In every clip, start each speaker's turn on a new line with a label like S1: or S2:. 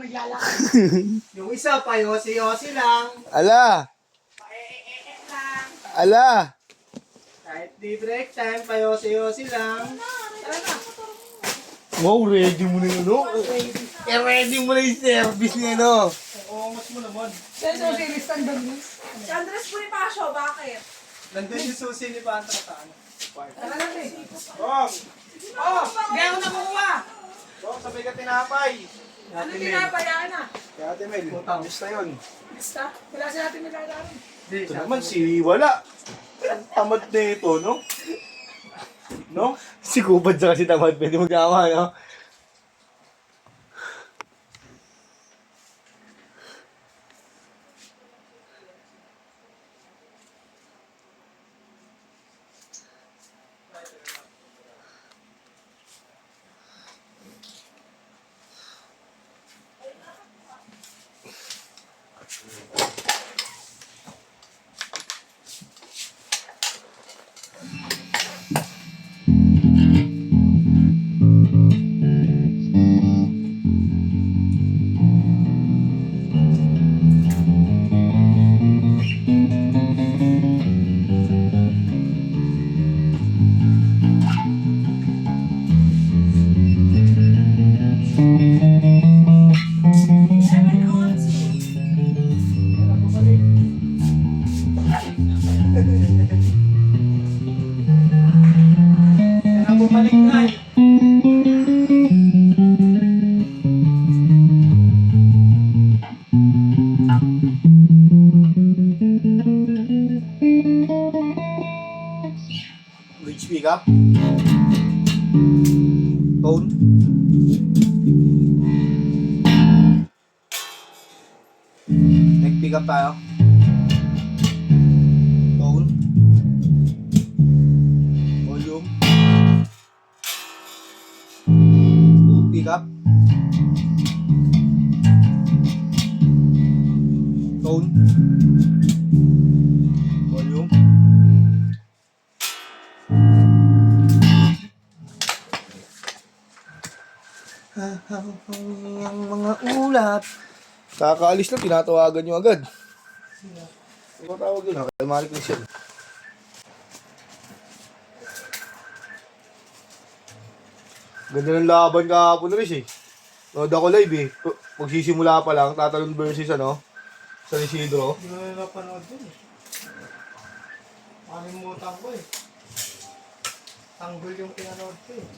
S1: naglalakad. Yung isa pa, yosi-yosi lang.
S2: Ala!
S1: Lang.
S2: Ala!
S1: Kahit di break time, pa yosi-yosi lang. Tara na.
S2: Wow, ready mo na yun, no? Ready mo na yung service niya, no?
S1: Oo, mas mo naman.
S3: Saan sa series ng Douglas?
S4: Si Andres Bonifacio, bakit?
S1: Nandun yung susi ni Panta sa ano.
S3: Tara na, eh.
S1: Bong!
S3: Oh, hindi ako nakukuha.
S1: Bong, sabay ka tinapay.
S3: Ano pinapayaan na?
S1: Kaya Ate Mel, miss na yun.
S3: Basta, wala sa natin naglalaro.
S1: Ito
S2: naman si wala. Tamad na ito, no? No? Si Kubad sa kasi tamad, pwede magkama, no?
S1: Kaya bumalik na eh.
S2: Bridge pick up. Tone. Neck pick up tayo. Tone. Volume. Tone pick up. Tone. Volume. Ang mga ulap. Kakaalis na, tinatawagan nyo agad. Ano tawag yun? Kay Malik Michelle. Ganda ng laban kahapon rin eh. Nood ako live eh. Magsisimula pa lang, tatalon versus ano, San Isidro.
S1: Hindi ko na napanood dun eh. Kalimutan ko eh. Tanggol yung pinanood ko eh.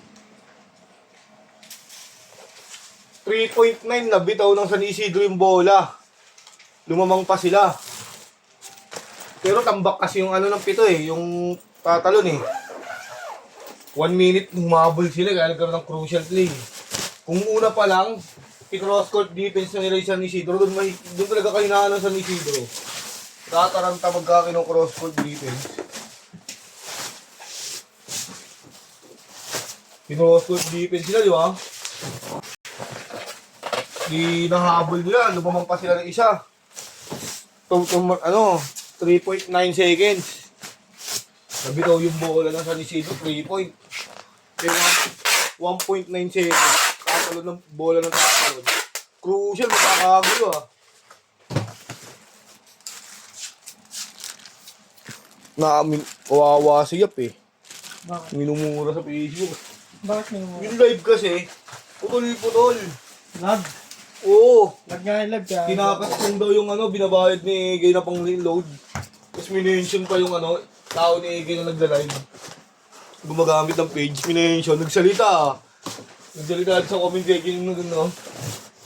S2: 3.9 na bitaw ng San Isidro yung bola. Lumamang pa sila. Pero tambak kasi yung ano ng pito eh, yung tatalon eh. 1 minute humabol sila kaya nagkaroon ng crucial play. Kung una pa lang, i-cross court defense na nila yung San Isidro, doon talaga kahinaan ng San Isidro. Tataranta magka cross court defense. Cross court defense sila, di ba? Di nahabol nila, lumamang pa sila ng isa. 3.9 seconds. Nabitaw yung bola ng San Isidro, 3 point. Kaya 1.9 seconds. Tatalon ng bola ng tatalon. Crucial, magkakagulo ah. Kawawa si Yap eh.
S1: Bakit?
S2: Minumura sa Facebook.
S1: Bakit mo?
S2: Yung live kasi, putol-putol.
S1: Lag.
S2: Oo.
S1: Lag nga yung lag ka.
S2: Tinakas lang daw yung ano, binabayad ni Egay na pang reload. Tapos minention pa yung ano, tao ni Egay na nagla-live. Gumagamit ng page, minention, nagsalita. Nagsalita sa comment section yung ano.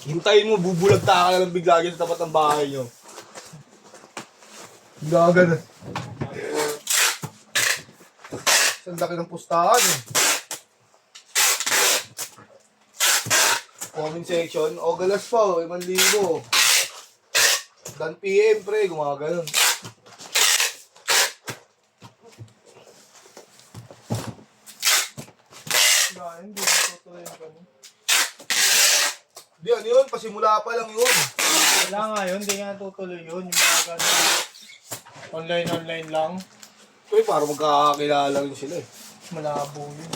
S2: Hintayin mo, bubulagta ka na lang bigla dyan sa tapat ng bahay nyo. Gagan. Ang laki ng pustahan eh. Comment section, o galas pa, 5,000. Dan PM pre, gumaganon.
S1: Hindi na tutuloy yung kami.
S2: Di ano yun, pasimula pa lang yun.
S1: Wala nga yun, hindi nga tutuloy yun. Yung mga ganun. Online lang.
S2: Uy, parang magkakakilala rin sila eh.
S1: Malabo yun.